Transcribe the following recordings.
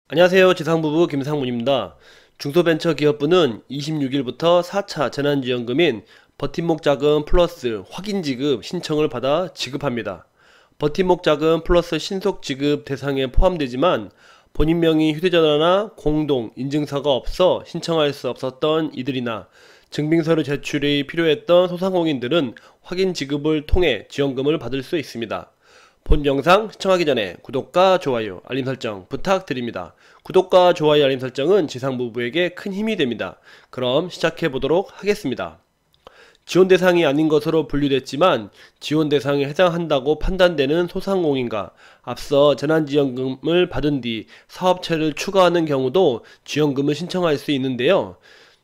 안녕하세요. 지상부부 김상문입니다. 중소벤처기업부는 26일부터 4차 재난지원금인 버팀목 자금 플러스 확인 지급 신청을 받아 지급합니다. 버팀목 자금 플러스 신속 지급 대상에 포함되지만 본인 명의 휴대전화나 공동 인증서가 없어 신청할 수 없었던 이들이나 증빙서류 제출이 필요했던 소상공인들은 확인 지급을 통해 지원금을 받을 수 있습니다. 본 영상 시청하기 전에 구독과 좋아요, 알림 설정 부탁드립니다. 구독과 좋아요, 알림 설정은 지상부부에게 큰 힘이 됩니다. 그럼 시작해 보도록 하겠습니다. 지원 대상이 아닌 것으로 분류됐지만 지원 대상에 해당한다고 판단되는 소상공인과 앞서 재난지원금을 받은 뒤 사업체를 추가하는 경우도 지원금을 신청할 수 있는데요.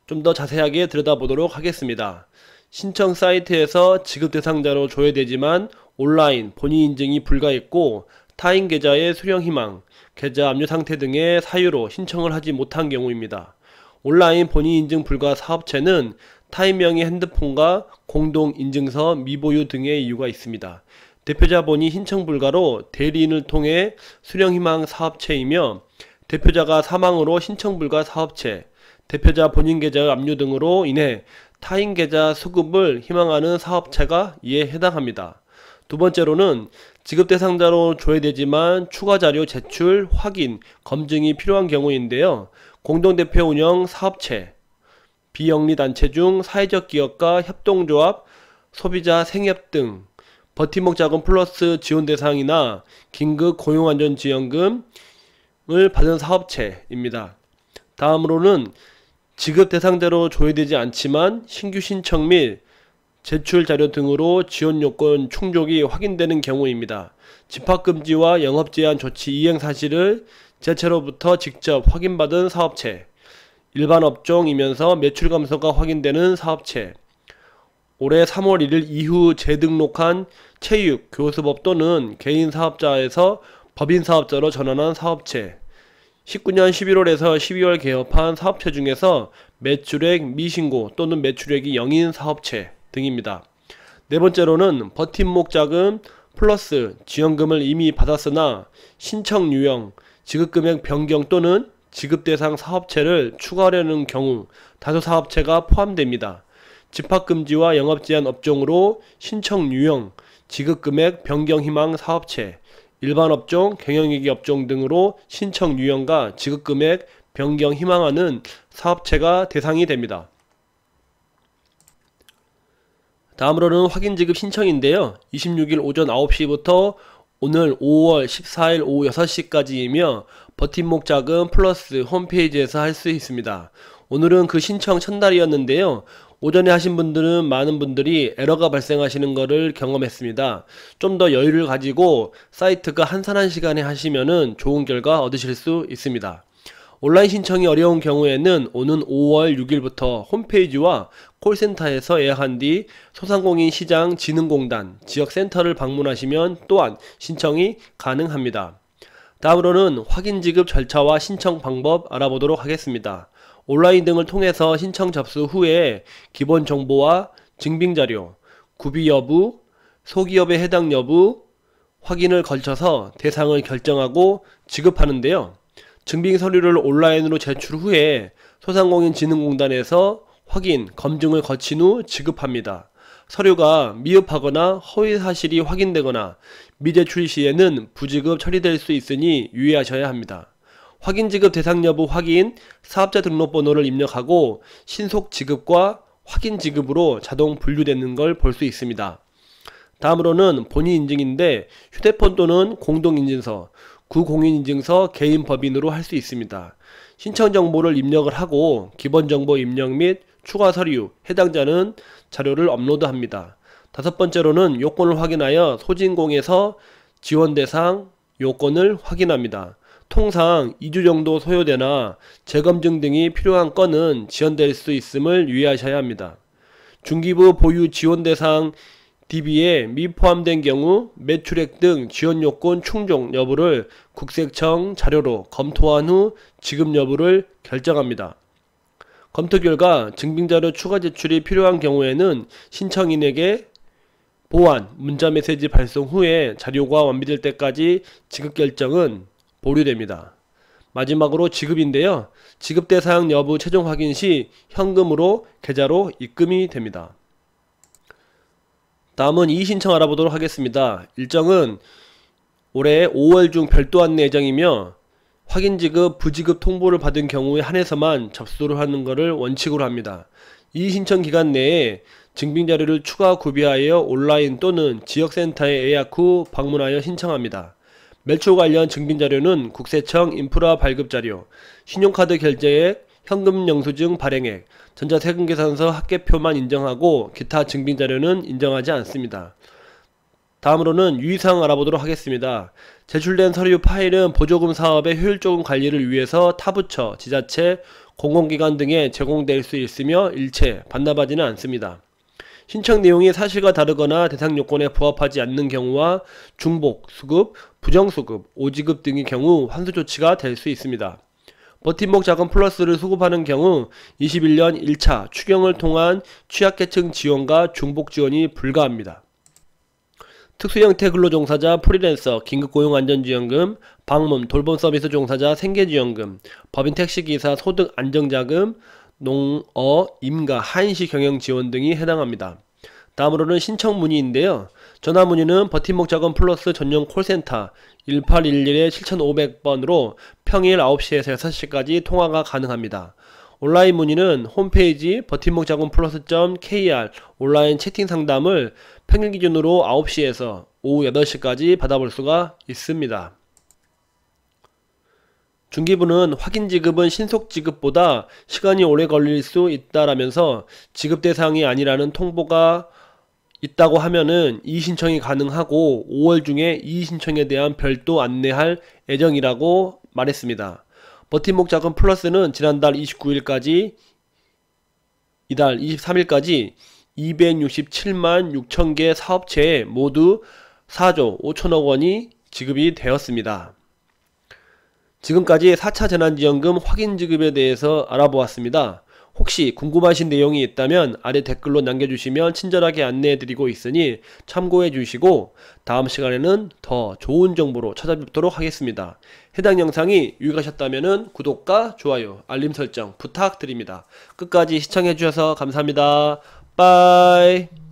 좀 더 자세하게 들여다보도록 하겠습니다. 신청 사이트에서 지급 대상자로 조회되지만 온라인 본인 인증이 불가했고 타인 계좌의 수령 희망, 계좌 압류 상태 등의 사유로 신청을 하지 못한 경우입니다. 온라인 본인 인증 불가 사업체는 타인 명의 핸드폰과 공동 인증서 미보유 등의 이유가 있습니다. 대표자 본인 신청 불가로 대리인을 통해 수령 희망 사업체이며 대표자가 사망으로 신청 불가 사업체, 대표자 본인 계좌의 압류 등으로 인해 타인 계좌 수급을 희망하는 사업체가 이에 해당합니다. 두 번째로는 지급 대상자로 조회되지만 추가 자료 제출, 확인, 검증이 필요한 경우인데요. 공동대표 운영 사업체, 비영리단체 중 사회적 기업가 협동조합, 소비자 생협 등 버팀목 자금 플러스 지원 대상이나 긴급 고용안전지원금을 받은 사업체입니다. 다음으로는 지급 대상자로 조회되지 않지만 신규 신청 및 제출 자료 등으로 지원 요건 충족이 확인되는 경우입니다. 집합금지와 영업제한 조치 이행 사실을 지자체로부터 직접 확인받은 사업체, 일반 업종이면서 매출 감소가 확인되는 사업체, 올해 3월 1일 이후 재등록한 체육, 교습업 또는 개인 사업자에서 법인 사업자로 전환한 사업체, 19년 11월에서 12월 개업한 사업체 중에서 매출액 미신고 또는 매출액이 0인 사업체 등입니다. 네 번째로는 버팀목 자금 플러스 지원금을 이미 받았으나 신청 유형, 지급금액 변경 또는 지급 대상 사업체를 추가하려는 경우 다수 사업체가 포함됩니다. 집합금지와 영업제한 업종으로 신청 유형, 지급금액 변경 희망 사업체, 일반 업종, 경영위기 업종 등으로 신청 유형과 지급금액 변경 희망하는 사업체가 대상이 됩니다. 다음으로는 확인지급 신청인데요. 26일 오전 9시부터 오늘 5월 14일 오후 6시까지이며 버팀목 자금 플러스 홈페이지에서 할 수 있습니다. 오늘은 그 신청 첫날이었는데요. 오전에 하신 분들은 많은 분들이 에러가 발생하시는 것을 경험했습니다. 좀 더 여유를 가지고 사이트가 한산한 시간에 하시면은 좋은 결과 얻으실 수 있습니다. 온라인 신청이 어려운 경우에는 오는 5월 6일부터 홈페이지와 콜센터에서 예약한 뒤 소상공인 시장 진흥공단 지역센터를 방문하시면 또한 신청이 가능합니다. 다음으로는 확인 지급 절차와 신청 방법 알아보도록 하겠습니다. 온라인 등을 통해서 신청 접수 후에 기본 정보와 증빙자료, 구비 여부, 소기업의 해당 여부 확인을 거쳐서 대상을 결정하고 지급하는데요. 증빙 서류를 온라인으로 제출 후에 소상공인진흥공단에서 확인, 검증을 거친 후 지급합니다. 서류가 미흡하거나 허위 사실이 확인되거나 미제출 시에는 부지급 처리될 수 있으니 유의하셔야 합니다. 확인 지급 대상 여부 확인, 사업자 등록번호를 입력하고 신속 지급과 확인 지급으로 자동 분류되는 걸 볼 수 있습니다. 다음으로는 본인 인증인데 휴대폰 또는 공동인증서, 구공인인증서 개인 법인으로 할 수 있습니다. 신청 정보를 입력을 하고 기본 정보 입력 및 추가 서류, 해당자는 자료를 업로드합니다. 다섯 번째로는 요건을 확인하여 소진공에서 지원 대상 요건을 확인합니다. 통상 2주 정도 소요되나 재검증 등이 필요한 건은 지연될 수 있음을 유의하셔야 합니다. 중기부 보유 지원 대상 DB에 미포함된 경우 매출액 등 지원 요건 충족 여부를 국세청 자료로 검토한 후 지급 여부를 결정합니다. 검토 결과 증빙자료 추가 제출이 필요한 경우에는 신청인에게 보완, 문자메시지 발송 후에 자료가 완비될 때까지 지급 결정은 보류됩니다. 마지막으로 지급인데요. 지급대 사용 여부 최종 확인 시 현금으로 계좌로 입금이 됩니다. 다음은 이의신청 알아보도록 하겠습니다. 일정은 올해 5월 중 별도 안내 예정이며 확인지급, 부지급 통보를 받은 경우에 한해서만 접수를 하는 것을 원칙으로 합니다. 이의신청 기간 내에 증빙자료를 추가 구비하여 온라인 또는 지역센터에 예약 후 방문하여 신청합니다. 매출 관련 증빙자료는 국세청 인프라 발급자료, 신용카드 결제액, 현금 영수증 발행액, 전자세금계산서 합계표만 인정하고 기타 증빙자료는 인정하지 않습니다. 다음으로는 유의사항 알아보도록 하겠습니다. 제출된 서류 파일은 보조금 사업의 효율적인 관리를 위해서 타부처, 지자체, 공공기관 등에 제공될 수 있으며 일체 반납하지는 않습니다. 신청 내용이 사실과 다르거나 대상 요건에 부합하지 않는 경우와 중복, 수급, 부정수급, 오지급 등의 경우 환수 조치가 될 수 있습니다. 버팀목 자금 플러스를 수급하는 경우 21년 1차 추경을 통한 취약계층 지원과 중복 지원이 불가합니다. 특수형태 근로종사자, 프리랜서, 긴급고용안전지원금, 방문, 돌봄 서비스 종사자, 생계지원금, 법인 택시기사 소득 안정자금, 농어, 임가, 한시 경영 지원 등이 해당합니다. 다음으로는 신청 문의인데요. 전화 문의는 버팀목 자금 플러스 전용 콜센터 1811-7500번으로 평일 9시에서 6시까지 통화가 가능합니다. 온라인 문의는 홈페이지 버팀목 자금 플러스.kr 온라인 채팅 상담을 평일 기준으로 9시에서 오후 8시까지 받아볼 수가 있습니다. 중기부는 확인 지급은 신속 지급보다 시간이 오래 걸릴 수 있다라면서 지급 대상이 아니라는 통보가 있다고 하면은 이의신청이 가능하고 5월 중에 이의신청에 대한 별도 안내할 예정이라고 말했습니다. 버팀목 자금 플러스는 지난달 29일까지 이달 23일까지 267만 6천개 사업체에 모두 4조 5천억 원이 지급이 되었습니다. 지금까지 4차 재난지원금 확인지급에 대해서 알아보았습니다. 혹시 궁금하신 내용이 있다면 아래 댓글로 남겨주시면 친절하게 안내해드리고 있으니 참고해주시고 다음 시간에는 더 좋은 정보로 찾아뵙도록 하겠습니다. 해당 영상이 유익하셨다면 구독과 좋아요, 알림 설정 부탁드립니다. 끝까지 시청해주셔서 감사합니다. 빠이.